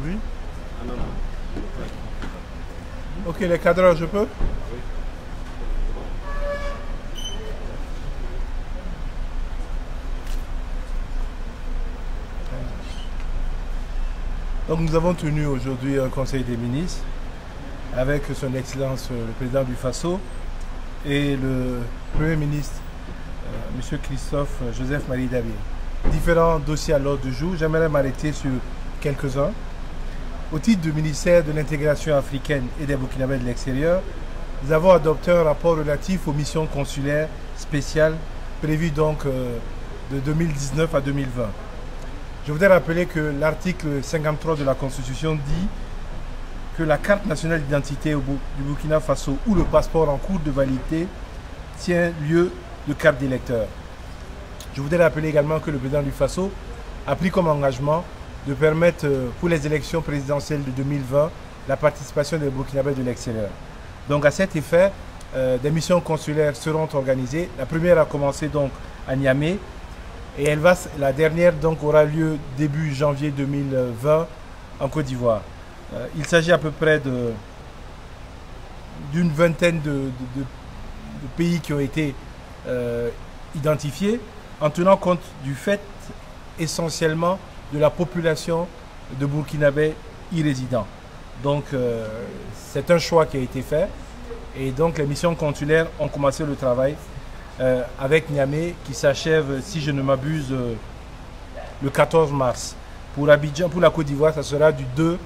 Oui. Ah non, non. Ok, les cadreurs, je peux? Donc nous avons tenu aujourd'hui un conseil des ministres avec son Excellence le président du Faso et le Premier ministre, M. Christophe Joseph Marie David. Différents dossiers à l'ordre du jour, j'aimerais m'arrêter sur quelques-uns. Au titre du ministère de l'intégration africaine et des Burkinabés de l'extérieur, nous avons adopté un rapport relatif aux missions consulaires spéciales prévues donc de 2019 à 2020. Je voudrais rappeler que l'article 53 de la Constitution dit que la carte nationale d'identité du Burkina Faso ou le passeport en cours de validité tient lieu de carte d'électeur. Je voudrais rappeler également que le président du Faso a pris comme engagement de permettre pour les élections présidentielles de 2020 la participation des Burkinabés de l'extérieur. Donc à cet effet, des missions consulaires seront organisées. La première a commencé donc à Niamey et la dernière donc aura lieu début janvier 2020 en Côte d'Ivoire. Il s'agit à peu près d'une vingtaine de pays qui ont été identifiés en tenant compte du fait essentiellement de la population de Burkinabés y-résidents. Donc c'est un choix qui a été fait et donc les missions consulaires ont commencé le travail avec Niamey qui s'achève, si je ne m'abuse, le 14 mars. Pour Abidjan, pour la Côte d'Ivoire, ça sera du 2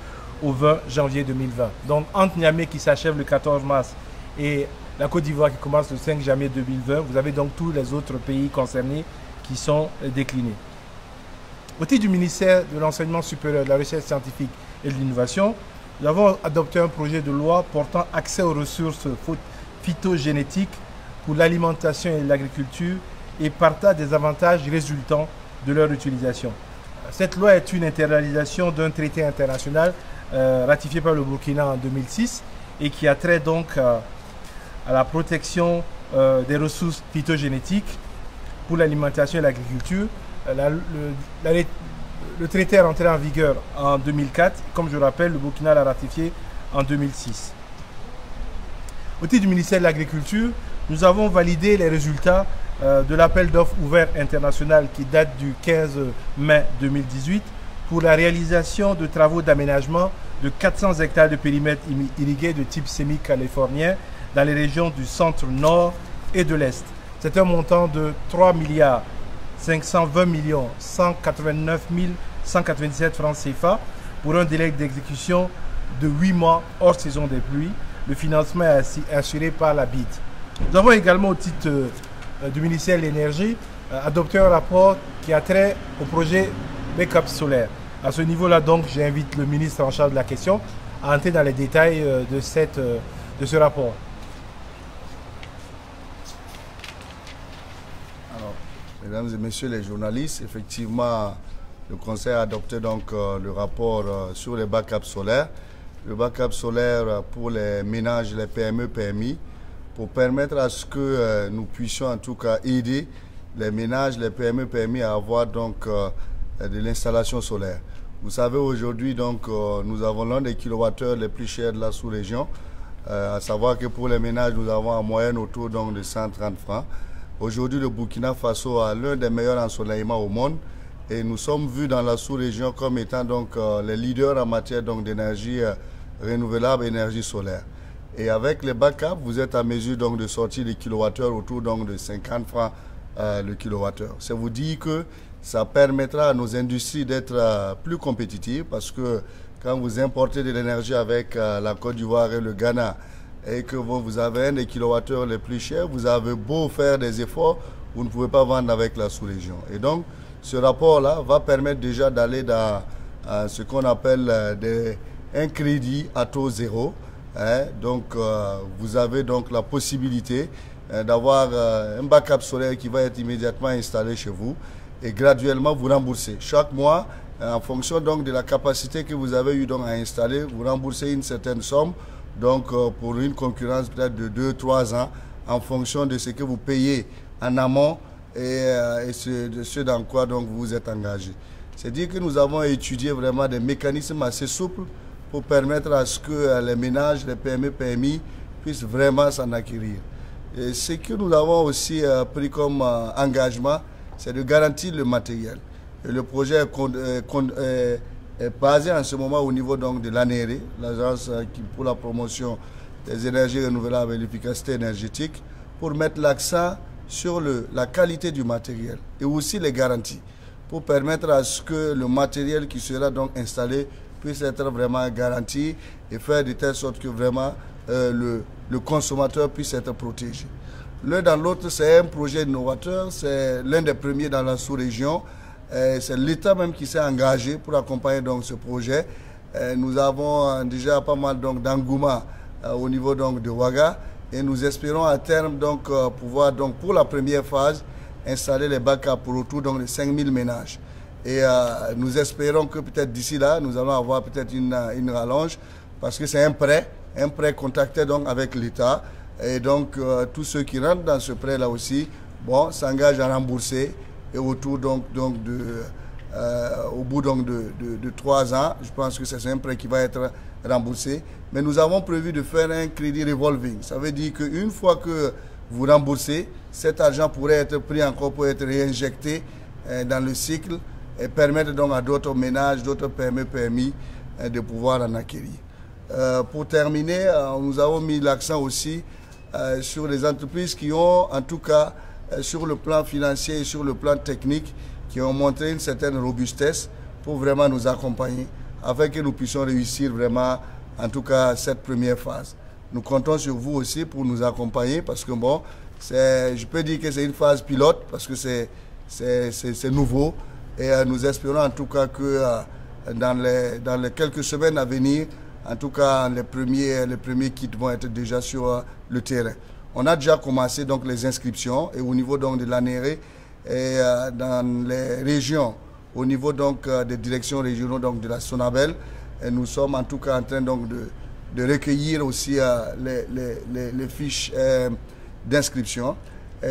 au 20 janvier 2020. Donc entre Niamey qui s'achève le 14 mars et la Côte d'Ivoire qui commence le 5 janvier 2020, vous avez donc tous les autres pays concernés qui sont déclinés. Au titre du ministère de l'Enseignement supérieur, de la Recherche scientifique et de l'Innovation, nous avons adopté un projet de loi portant accès aux ressources phytogénétiques pour l'alimentation et l'agriculture et partage des avantages résultant de leur utilisation. Cette loi est une internalisation d'un traité international ratifié par le Burkina en 2006 et qui a trait donc à la protection des ressources phytogénétiques pour l'alimentation et l'agriculture. Le traité est rentré en vigueur en 2004. Comme je le rappelle, le Burkina l'a ratifié en 2006. Au titre du ministère de l'Agriculture, nous avons validé les résultats de l'appel d'offres ouvert international qui date du 15 mai 2018 pour la réalisation de travaux d'aménagement de 400 hectares de périmètre irrigué de type semi-californien dans les régions du centre-nord et de l'Est. C'est un montant de 3 milliards 520 millions 189 197 francs CFA pour un délai d'exécution de 8 mois hors saison des pluies. Le financement est assuré par la BID. Nous avons également au titre du ministère de l'Énergie adopté un rapport qui a trait au projet Backup solaire. À ce niveau-là, donc, j'invite le ministre en charge de la question à entrer dans les détails de ce rapport. Alors, mesdames et messieurs les journalistes, effectivement, le Conseil a adopté donc le rapport sur les backups solaires. Le backup solaire pour les ménages, les PME, PMI, pour permettre à ce que nous puissions en tout cas aider les ménages, les PME, PMI à avoir donc de l'installation solaire. Vous savez, aujourd'hui, donc, nous avons l'un des kilowattheures les plus chers de la sous-région, à savoir que pour les ménages, nous avons en moyenne autour donc, de 130 francs. Aujourd'hui, le Burkina Faso a l'un des meilleurs ensoleillements au monde et nous sommes vus dans la sous-région comme étant donc, les leaders en matière d'énergie renouvelable, énergie solaire. Et avec les backups, vous êtes à mesure donc, de sortir des kilowattheures autour donc, de 50 francs le kilowattheure. C'est vous dire que ça permettra à nos industries d'être plus compétitives parce que quand vous importez de l'énergie avec la Côte d'Ivoire et le Ghana et que vous avez un des kilowattheures les plus chers, vous avez beau faire des efforts, vous ne pouvez pas vendre avec la sous-région. Et donc, ce rapport-là va permettre déjà d'aller dans ce qu'on appelle un crédit à taux zéro. Donc, vous avez donc la possibilité d'avoir un backup solaire qui va être immédiatement installé chez vous et graduellement vous rembourser. Chaque mois, en fonction donc de la capacité que vous avez eu donc à installer, vous remboursez une certaine somme donc pour une concurrence peut-être de 2-3 ans en fonction de ce que vous payez en amont et de ce dans quoi donc vous vous êtes engagé. C'est dire que nous avons étudié vraiment des mécanismes assez souples pour permettre à ce que les ménages, les PME, PMI puissent vraiment s'en acquérir. Et ce que nous avons aussi pris comme engagement, c'est de garantir le matériel. Et le projet est basé en ce moment au niveau donc, de l'ANERE, l'agence pour la promotion des énergies renouvelables et l'efficacité énergétique, pour mettre l'accent sur la qualité du matériel et aussi les garanties, pour permettre à ce que le matériel qui sera donc installé puisse être vraiment garanti et faire de telle sorte que vraiment le consommateur puisse être protégé. L'un dans l'autre, c'est un projet innovateur, c'est l'un des premiers dans la sous-région. C'est l'État même qui s'est engagé pour accompagner donc, ce projet. Nous avons déjà pas mal d'engouement au niveau donc, de Ouaga et nous espérons à terme donc, pouvoir donc, pour la première phase installer les bacs pour autour donc, de 5000 ménages. Et nous espérons que peut-être d'ici là, nous allons avoir peut-être une rallonge parce que c'est un prêt contracté donc, avec l'État. Et donc, tous ceux qui rentrent dans ce prêt-là aussi, bon, s'engagent à rembourser. Et autour au bout donc de 3 ans, je pense que c'est un prêt qui va être remboursé. Mais nous avons prévu de faire un crédit revolving. Ça veut dire qu'une fois que vous remboursez, cet argent pourrait être pris encore pour être réinjecté dans le cycle et permettre donc à d'autres ménages, d'autres PME, PMI de pouvoir en acquérir. Pour terminer, nous avons mis l'accent aussi sur les entreprises qui ont, en tout cas, sur le plan financier et sur le plan technique, qui ont montré une certaine robustesse pour vraiment nous accompagner, afin que nous puissions réussir vraiment, en tout cas, cette première phase. Nous comptons sur vous aussi pour nous accompagner, parce que bon, je peux dire que c'est une phase pilote, parce que c'est nouveau, et nous espérons en tout cas que dans les quelques semaines à venir, en tout cas, les premiers kits vont être déjà sur le terrain. On a déjà commencé donc les inscriptions et au niveau donc de l'ANERE et dans les régions, au niveau donc des directions régionales donc de la Sonabel, et nous sommes en tout cas en train donc de recueillir aussi les fiches d'inscription.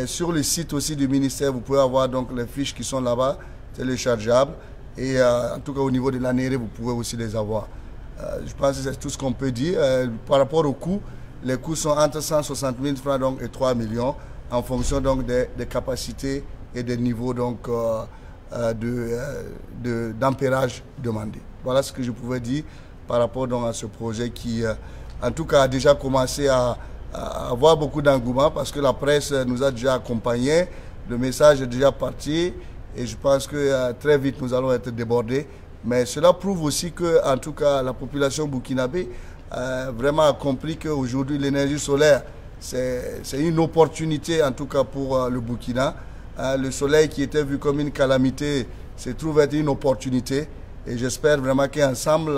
Sur le site aussi du ministère, vous pouvez avoir donc les fiches qui sont là-bas, téléchargeables, et en tout cas au niveau de l'ANERE, vous pouvez aussi les avoir. Je pense que c'est tout ce qu'on peut dire. Par rapport au coût, les coûts sont entre 160 000 francs donc, et 3 millions en fonction donc, des capacités et des niveaux donc, d'ampérage demandés. Voilà ce que je pouvais dire par rapport donc, à ce projet qui, en tout cas, a déjà commencé à avoir beaucoup d'engouement parce que la presse nous a déjà accompagnés, le message est déjà parti et je pense que très vite nous allons être débordés. Mais cela prouve aussi que, en tout cas, la population burkinabé vraiment a compris qu'aujourd'hui, l'énergie solaire, c'est une opportunité, en tout cas, pour le Burkina. Le soleil qui était vu comme une calamité se trouve être une opportunité. Et j'espère vraiment qu'ensemble,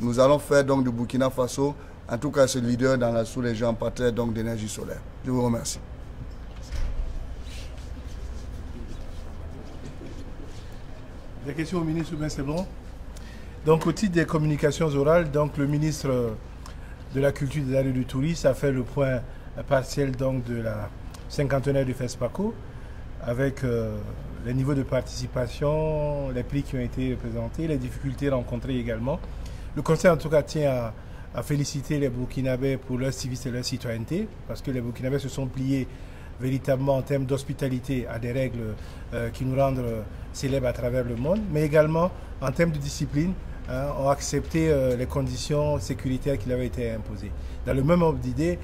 nous allons faire donc du Burkina Faso, en tout cas, ce leader dans la sous-région en partage d'énergie solaire. Je vous remercie. Des questions au ministre, bien c'est bon. Donc au titre des communications orales, donc le ministre de la Culture, des Arts et du Tourisme a fait le point partiel donc de la cinquantenaire du FESPACO avec les niveaux de participation, les prix qui ont été présentés, les difficultés rencontrées également. Le Conseil en tout cas tient à féliciter les Burkinabés pour leur civisme et leur citoyenneté parce que les Burkinabés se sont pliés véritablement en termes d'hospitalité à des règles qui nous rendent célèbres à travers le monde, mais également en termes de discipline, ont accepté les conditions sécuritaires qui leur avaient été imposées. Dans le même ordre d'idée,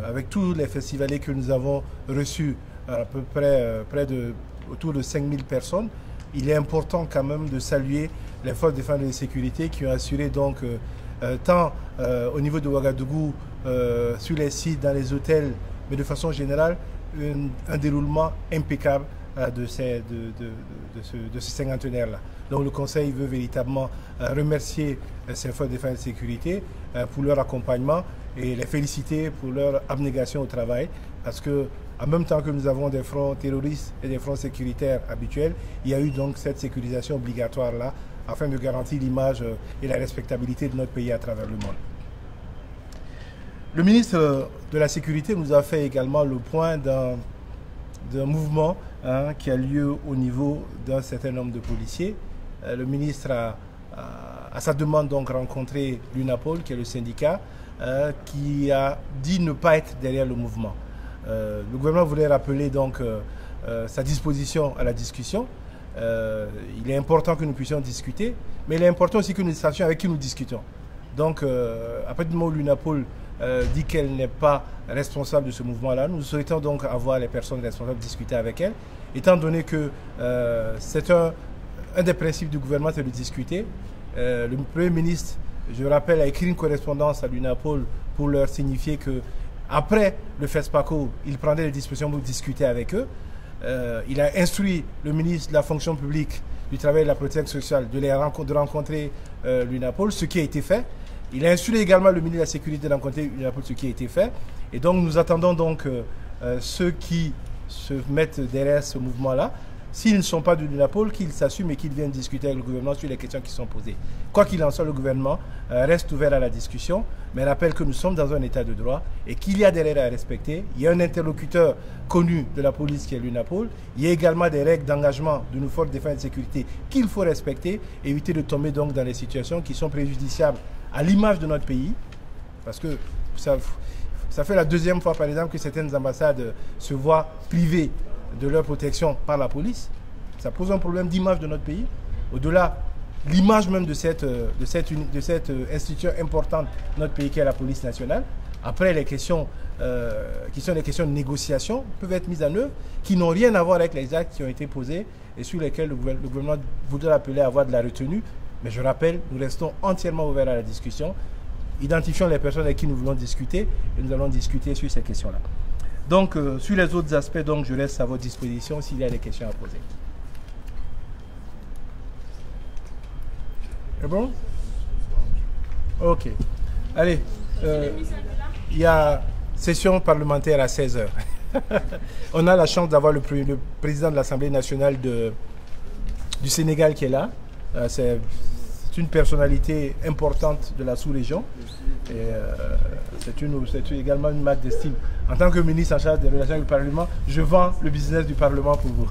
avec tous les festivaliers que nous avons reçus, à peu près autour de 5000 personnes, il est important quand même de saluer les forces de défense et de sécurité qui ont assuré donc tant au niveau de Ouagadougou, sur les sites, dans les hôtels, mais de façon générale, un déroulement impeccable de ce cinquantenaire-là. Donc le Conseil veut véritablement remercier ces forces de défense et de sécurité pour leur accompagnement et les féliciter pour leur abnégation au travail, parce que en même temps que nous avons des fronts terroristes et des fronts sécuritaires habituels, il y a eu donc cette sécurisation obligatoire-là afin de garantir l'image et la respectabilité de notre pays à travers le monde. Le ministre de la Sécurité nous a fait également le point d'un mouvement qui a lieu au niveau d'un certain nombre de policiers le ministre a, à sa demande, donc, rencontré l'UNAPOL, qui est le syndicat, qui a dit ne pas être derrière le mouvement. Le gouvernement voulait rappeler donc sa disposition à la discussion. Il est important que nous puissions discuter, mais il est important aussi que nous sachions avec qui nous discutons. Donc, à partir du moment où l'UNAPOL dit qu'elle n'est pas responsable de ce mouvement-là, nous souhaitons donc avoir les personnes responsables discuter avec elle, étant donné que c'est un des principes du gouvernement, c'est de discuter. Le Premier ministre, je rappelle, a écrit une correspondance à l'UNAPOL pour leur signifier que après le FESPACO, il prendrait les dispositions pour discuter avec eux. Il a instruit le ministre de la fonction publique, du travail et de la protection sociale de rencontrer l'UNAPOL, ce qui a été fait. Il a instruit également le ministre de la Sécurité de rencontrer l'UNAPOL, ce qui a été fait. Et donc nous attendons donc ceux qui se mettent derrière ce mouvement-là, s'ils ne sont pas de l'UNAPOL, qu'ils s'assument et qu'ils viennent discuter avec le gouvernement sur les questions qui sont posées. Quoi qu'il en soit, le gouvernement reste ouvert à la discussion, mais rappelle que nous sommes dans un état de droit et qu'il y a des règles à respecter. Il y a un interlocuteur connu de la police qui est l'UNAPOL. Il y a également des règles d'engagement de nos forces de défense et de sécurité qu'il faut respecter, éviter de tomber donc dans les situations qui sont préjudiciables à l'image de notre pays, parce que ça fait la deuxième fois, par exemple, que certaines ambassades se voient privées de leur protection par la police. Ça pose un problème d'image de notre pays. Au-delà, l'image même de cette institution importante de notre pays qui est la police nationale. Après, les questions qui sont des questions de négociation peuvent être mises en œuvre, qui n'ont rien à voir avec les actes qui ont été posés et sur lesquels le gouvernement voudrait appeler à avoir de la retenue. Mais je rappelle, nous restons entièrement ouverts à la discussion. Identifions les personnes avec qui nous voulons discuter et nous allons discuter sur ces questions-là. Donc, sur les autres aspects, donc, je reste à votre disposition s'il y a des questions à poser. C'est bon? Ok. Allez. Il y a session parlementaire à 16h. On a la chance d'avoir le président de l'Assemblée nationale du Sénégal qui est là. C'est une personnalité importante de la sous-région. Et c'est également une marque d'estime. En tant que ministre en charge des relations avec le Parlement, je vends le business du Parlement pour vous.